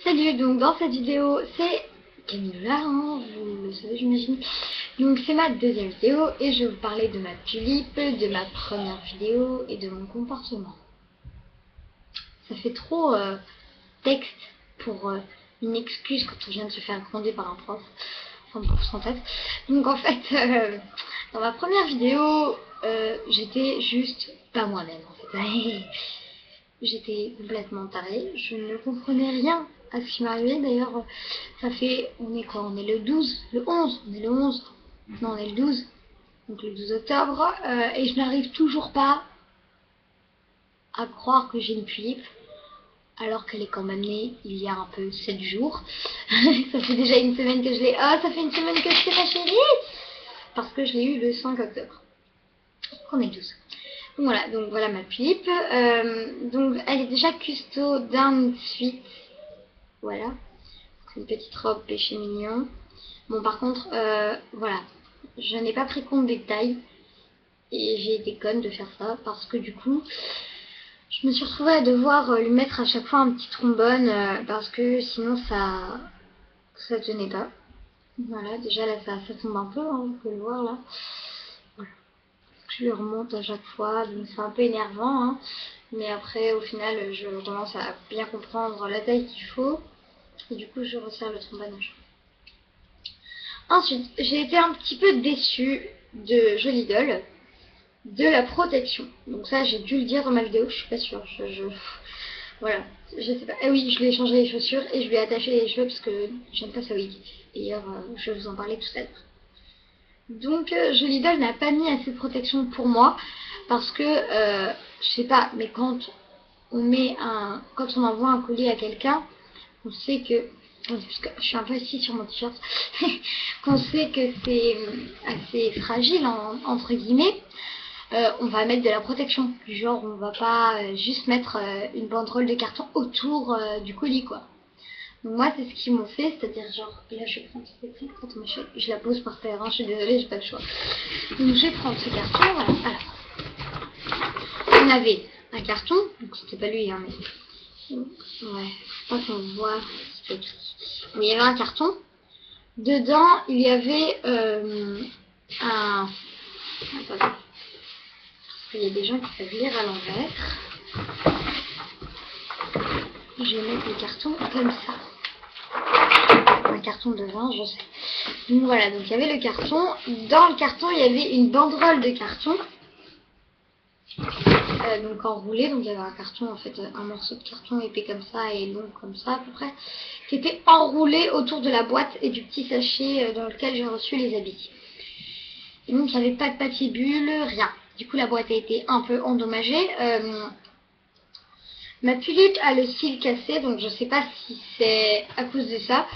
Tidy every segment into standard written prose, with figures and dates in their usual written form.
Salut, donc dans cette vidéo, c'est Camilla, hein, vous le savez j'imagine. Donc c'est ma deuxième vidéo et je vais vous parler de ma tulipe, de ma première vidéo et de mon comportement. Ça fait trop texte pour une excuse quand on vient de se faire gronder par un prof. Enfin pour son tête. Donc en fait, dans ma première vidéo, j'étais juste pas moi-même en fait. J'étais complètement tarée, je ne comprenais rien à ce qui m'arrivait. D'ailleurs, ça fait, on est quoi? On est le 12, le 11, on est le 11, non on est le 12, donc le 12 octobre, et je n'arrive toujours pas à croire que j'ai une tulipe, alors qu'elle est quand même née il y a un peu 7 jours. Ça fait déjà une semaine que je l'ai, oh ça fait une semaine que je l'ai ma chérie, parce que je l'ai eu le 5 octobre, on est le 12. Voilà, donc voilà ma tulipe. Donc elle est déjà custo d'un suite. Voilà. C'est une petite robe péché mignon. Bon par contre, voilà. Je n'ai pas pris compte des tailles. Et j'ai été conne de faire ça. Parce que du coup, je me suis retrouvée à devoir lui mettre à chaque fois un petit trombone. Parce que sinon ça tenait pas. Voilà, déjà là ça tombe un peu, hein, vous pouvez le voir là. Voilà. Je le remonte à chaque fois, donc c'est un peu énervant, hein. Mais après au final je commence à bien comprendre la taille qu'il faut et du coup je resserre le trombonage. Ensuite j'ai été un petit peu déçue de Jolie Doll, de la protection. Donc ça j'ai dû le dire dans ma vidéo, je suis pas sûre, voilà, je sais pas. Ah oui, je lui ai changé les chaussures et je lui ai attaché les cheveux parce que j'aime pas sa wig. D'ailleurs je vais vous en parler tout à l'heure. Donc Jolie Doll n'a pas mis assez de protection pour moi parce que je sais pas, mais quand on envoie un colis à quelqu'un, on sait que, parce que je suis un peu assise sur mon t-shirt, qu'on sait que c'est assez fragile entre guillemets, on va mettre de la protection. Du genre on va pas juste mettre une banderole de carton autour du colis quoi. Donc moi c'est ce qu'ils m'ont fait, c'est-à-dire genre là je vais prendre cette écran, attends, je la pose par terre, hein, je suis désolée, j'ai pas le choix. Donc je vais prendre ce carton, voilà. Alors, on avait un carton, donc c'était pas lui, hein, mais ouais, je pense qu'on voit ce qu'il y a écrit. Donc, il y avait un carton, dedans il y avait un, attendez, parce qu'il y a des gens qui savent lire à l'envers. Je vais mettre le carton comme ça. Un carton de vin, je sais. Donc voilà, donc il y avait le carton. Dans le carton, il y avait une banderole de carton. Donc enroulé, donc il y avait un carton, en fait, un morceau de carton épais comme ça et long comme ça à peu près, qui était enroulé autour de la boîte et du petit sachet dans lequel j'ai reçu les habits. Et donc il n'y avait pas de papier bulle, rien. Du coup la boîte a été un peu endommagée. Ma tulipe a le cil cassé, donc je sais pas si c'est à cause de ça,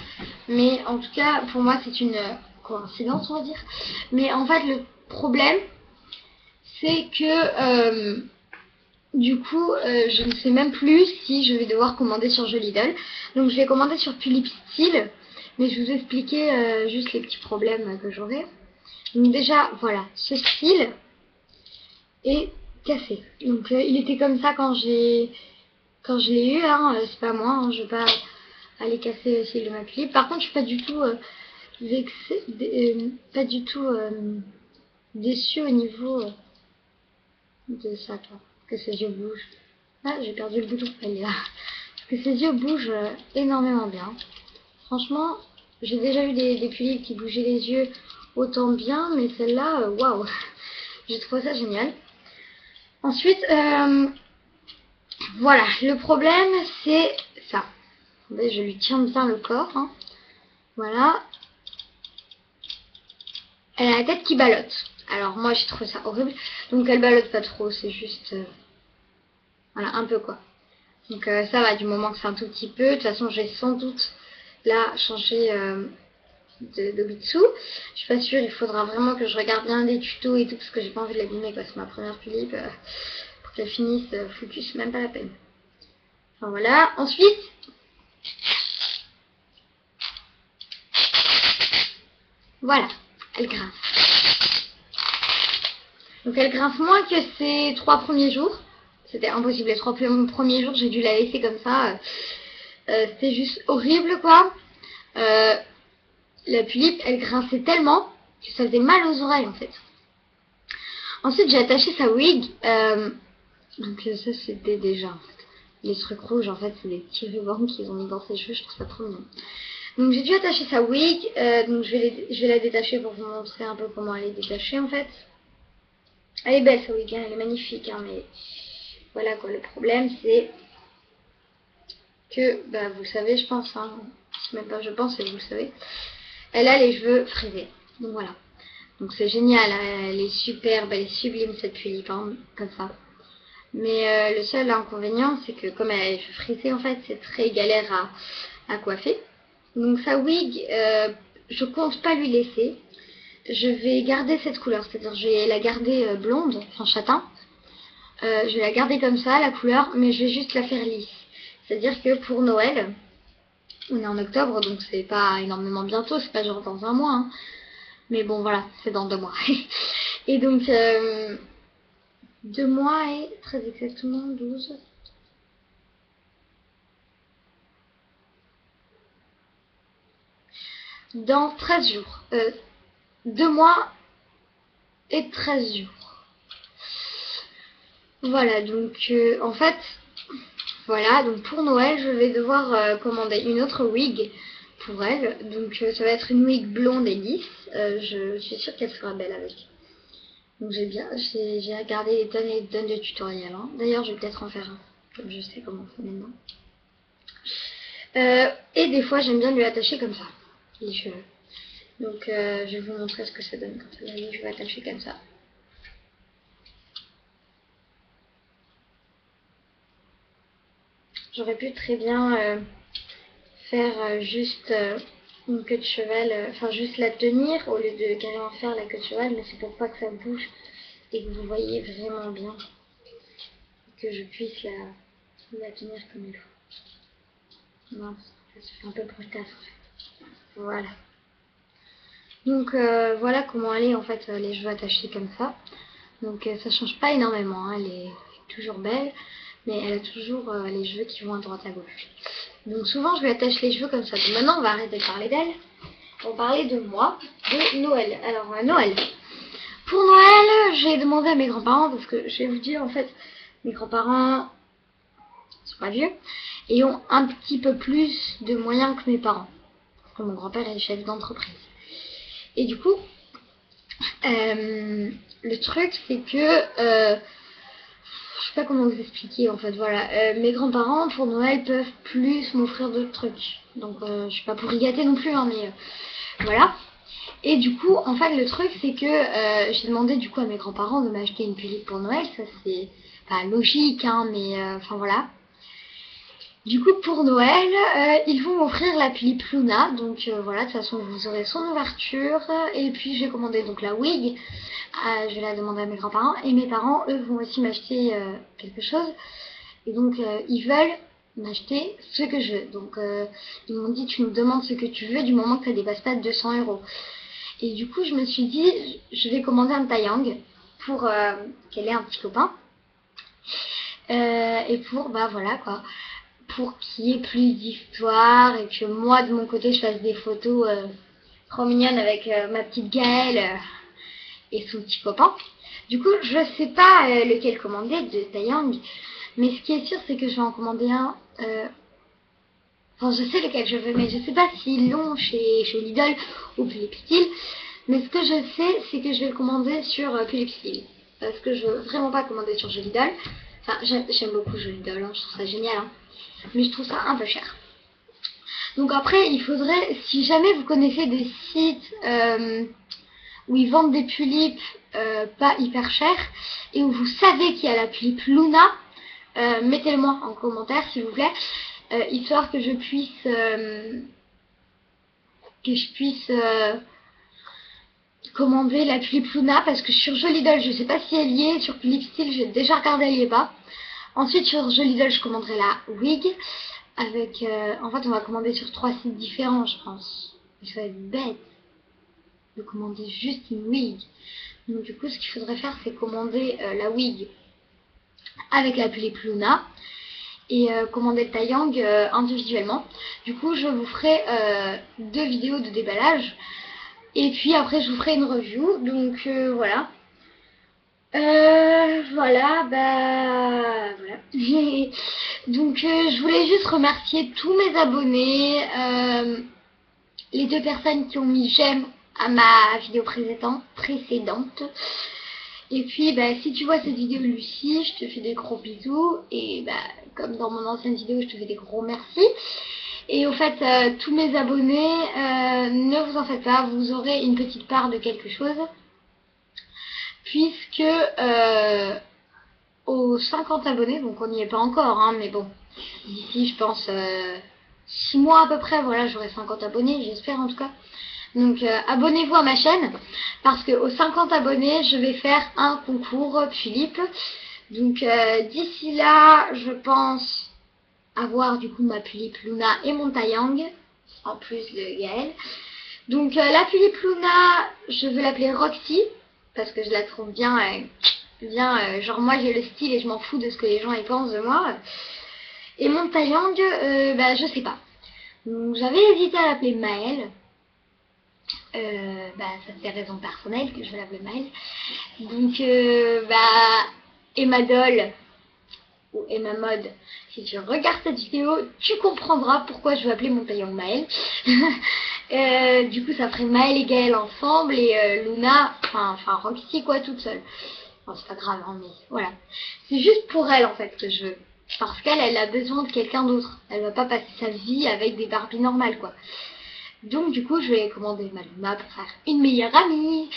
mais en tout cas pour moi c'est une coïncidence on va dire. Mais en fait le problème c'est que du coup je ne sais même plus si je vais devoir commander sur Jolie Doll. Donc je vais commander sur Tulipe Style, mais je vous expliquer juste les petits problèmes que j'aurai. Donc déjà voilà, ce style est cassé. Donc il était comme ça quand je l'ai eu, hein, c'est pas moi, hein, je vais pas aller casser le cil de ma tulipe. Par contre, je suis pas du tout vexée, pas du tout déçue au niveau de ça, quoi. Que ses yeux bougent. Ah, j'ai perdu le bouton, elle est là. Que ses yeux bougent énormément bien. Franchement, j'ai déjà eu des tulipes qui bougeaient les yeux autant bien, mais celle-là, waouh, j'ai trouvé ça génial. Ensuite, voilà, le problème c'est ça. Je lui tiens bien le corps, hein. Voilà. Elle a la tête qui ballotte. Alors moi j'ai trouvé ça horrible. Donc elle ballotte pas trop, c'est juste voilà, un peu quoi. Donc ça va, du moment que c'est un tout petit peu. De toute façon j'ai sans doute là changé de bitsou. Je suis pas sûre, il faudra vraiment que je regarde bien des tutos et tout, parce que j'ai pas envie de l'abîmer quoi. C'est ma première tulipe. Pour qu'elle finisse foutue, c'est même pas la peine. Enfin voilà. Ensuite, voilà, elle grince. Donc elle grince moins que ces 3 premiers jours. C'était impossible, les 3 premiers jours j'ai dû la laisser comme ça. C'était juste horrible quoi. La tulipe, elle grinçait tellement que ça faisait mal aux oreilles en fait. Ensuite, j'ai attaché sa wig. Donc ça, c'était déjà en fait. Les trucs rouges, en fait, c'est des petits rubans qu'ils ont mis dans ses cheveux. Je trouve ça trop mignon. Donc j'ai dû attacher sa wig. Donc je vais la détacher pour vous montrer un peu comment elle est détachée en fait. Elle est belle sa wig, hein, elle est magnifique. Hein, mais voilà quoi, le problème c'est que, bah, vous le savez, je pense. Hein, c'est même pas je pense, et vous le savez. Elle a les cheveux frisés. Donc voilà. Donc c'est génial, elle est superbe, elle est sublime cette tulipe, hein, comme ça. Mais le seul inconvénient, c'est que comme elle a les cheveux frisés, en fait, c'est très galère à coiffer. Donc sa wig, je compte pas lui laisser. Je vais garder cette couleur, c'est-à-dire je vais la garder blonde, enfin châtain. Je vais la garder comme ça, la couleur, mais je vais juste la faire lisse. C'est-à-dire que pour Noël, on est en octobre, donc c'est pas énormément bientôt, c'est pas genre dans un mois. Hein. Mais bon, voilà, c'est dans 2 mois. Et donc, 2 mois et très exactement 12. Dans 13 jours. 2 mois et 13 jours. Voilà, donc en fait, voilà, donc pour Noël, je vais devoir commander une autre wig pour elle. Donc ça va être une wig blonde et lisse. Je suis sûre qu'elle sera belle avec. Donc j'ai regardé des tonnes et des tonnes de tutoriels. Hein. D'ailleurs, je vais peut-être en faire un, comme je sais comment on fait maintenant. Et des fois, j'aime bien lui attacher comme ça, les cheveux. Donc, je vais vous montrer ce que ça donne quand on a les cheveux attachés comme ça. J'aurais pu très bien faire juste une queue de cheval, enfin juste la tenir au lieu de carrément faire la queue de cheval, mais c'est pour pas que ça bouge et que vous voyez vraiment bien, que je puisse la tenir comme il faut. Non, ça se fait un peu brutal en fait. Voilà. Donc voilà comment elle est en fait les cheveux attachés comme ça. Donc ça change pas énormément, hein. Elle est toujours belle, mais elle a toujours les cheveux qui vont à droite à gauche. Donc souvent je lui attache les cheveux comme ça. Donc maintenant on va arrêter de parler d'elle. On va parler de moi, de Noël. Alors Noël. Pour Noël, j'ai demandé à mes grands-parents, parce que je vais vous dire en fait, mes grands-parents sont pas vieux et ont un petit peu plus de moyens que mes parents. Parce que mon grand-père est chef d'entreprise. Et du coup, le truc c'est que je sais pas comment vous expliquer en fait, voilà. Mes grands-parents pour Noël peuvent plus m'offrir d'autres trucs. Donc je suis pas pour y gâter non plus, hein, mais voilà. Et du coup, en fait, le truc c'est que j'ai demandé du coup à mes grands-parents de m'acheter une tulipe pour Noël. Ça c'est pas logique, hein, mais enfin voilà. Du coup, pour Noël, ils vont m'offrir la tulipe Luna. Donc voilà, de toute façon, vous aurez son ouverture. Et puis, j'ai commandé donc la wig. Je vais la demander à mes grands-parents. Et mes parents, eux, vont aussi m'acheter quelque chose. Et donc, ils veulent m'acheter ce que je veux. Donc, ils m'ont dit, tu nous demandes ce que tu veux du moment que ça dépasse pas 200 €. Et du coup, je me suis dit, je vais commander un Taeyang pour qu'elle ait un petit copain. Et pour, bah voilà quoi, pour qu'il y ait plus d'histoire et que moi de mon côté je fasse des photos trop mignonnes avec ma petite Gaëlle et son petit copain. Du coup je sais pas lequel commander de Taeyang, mais ce qui est sûr c'est que je vais en commander un, enfin je sais lequel je veux mais je sais pas s'ils l'ont chez Lidl ou Philips. Mais ce que je sais c'est que je vais le commander sur Philips, parce que je veux vraiment pas commander sur Lidl. Enfin j'aime beaucoup Lidl, hein, je trouve ça génial, hein. Mais je trouve ça un peu cher. Donc après, il faudrait, si jamais vous connaissez des sites où ils vendent des tulipes pas hyper chères et où vous savez qu'il y a la tulipe Luna, mettez-le moi en commentaire s'il vous plaît, histoire que je puisse commander la tulipe Luna, parce que sur Jolidol, je sais pas si elle y est, sur Philips, j'ai déjà regardé, elle y est pas. Ensuite sur Jolidol, je commanderai la wig. Avec, en fait, on va commander sur 3 sites différents, je pense. Et ça va être bête de commander juste une wig. Donc du coup, ce qu'il faudrait faire, c'est commander la wig avec la tulipe Luna. et commander le Taeyang individuellement. Du coup, je vous ferai 2 vidéos de déballage. Et puis après, je vous ferai une review. Donc voilà. Voilà, bah voilà. Donc je voulais juste remercier tous mes abonnés, les 2 personnes qui ont mis j'aime à ma vidéo précédente. Et puis bah, si tu vois cette vidéo Lucie, je te fais des gros bisous. Et bah comme dans mon ancienne vidéo, je te fais des gros merci. Et au fait, tous mes abonnés, ne vous en faites pas, vous aurez une petite part de quelque chose. Puisque aux 50 abonnés, donc on n'y est pas encore, hein, mais bon, d'ici je pense 6 mois à peu près, voilà, j'aurai 50 abonnés, j'espère en tout cas. Donc abonnez-vous à ma chaîne, parce que aux 50 abonnés, je vais faire un concours Philippe. Donc d'ici là, je pense avoir du coup ma Philippe Luna et mon Taeyang, en plus de Gaël. Donc la Philippe Luna, je vais l'appeler Roxy, parce que je la trouve bien, genre moi j'ai le style et je m'en fous de ce que les gens y pensent de moi. Et mon Taeyang, bah je sais pas. Donc j'avais hésité à l'appeler Maël. Bah ça c'est des raisons personnelles que je vais l'appeler Maël. Donc bah Emma Doll ou Emma Mode, si tu regardes cette vidéo, tu comprendras pourquoi je vais appeler mon Taeyang Maël. Du coup ça ferait Maël et Gaël ensemble et Luna, enfin Roxy quoi toute seule. Enfin, c'est pas grave hein, mais voilà. C'est juste pour elle en fait que je veux. Parce qu'elle a besoin de quelqu'un d'autre. Elle va pas passer sa vie avec des Barbies normales quoi. Donc du coup je vais commander ma Luna pour faire une meilleure amie.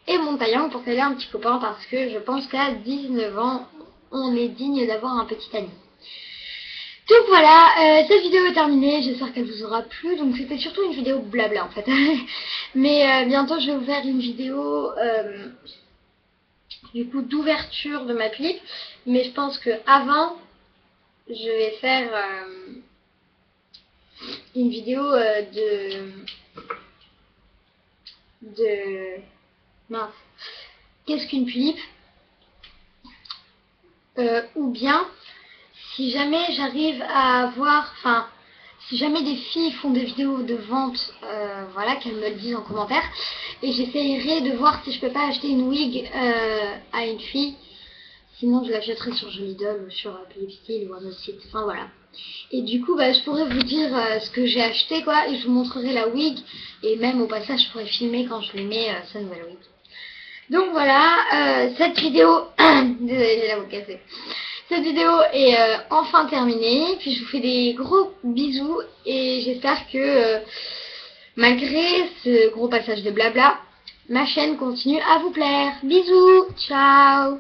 Et mon Taeyang pour qu'elle ait un petit copain parce que je pense qu'à 19 ans, on est digne d'avoir un petit ami. Donc voilà, cette vidéo est terminée, j'espère qu'elle vous aura plu. Donc c'était surtout une vidéo blabla en fait. Mais bientôt je vais vous faire une vidéo du coup d'ouverture de ma Philippe. Mais je pense que avant, je vais faire une vidéo mince, qu'est-ce qu'une Philippe, ou bien si jamais j'arrive à avoir, enfin, si jamais des filles font des vidéos de vente, voilà, qu'elles me le disent en commentaire, et j'essayerai de voir si je peux pas acheter une wig à une fille. Sinon, je l'achèterai sur Jolidol ou sur Philippe Style ou un autre site. Enfin voilà. Et du coup, bah, je pourrais vous dire ce que j'ai acheté, quoi, et je vous montrerai la wig. Et même au passage, je pourrais filmer quand je lui mets sa nouvelle wig. Donc voilà, cette vidéo, désolée, j'ai la voix cassée. Cette vidéo est enfin terminée. Puis je vous fais des gros bisous et j'espère que malgré ce gros passage de blabla, ma chaîne continue à vous plaire. Bisous, ciao.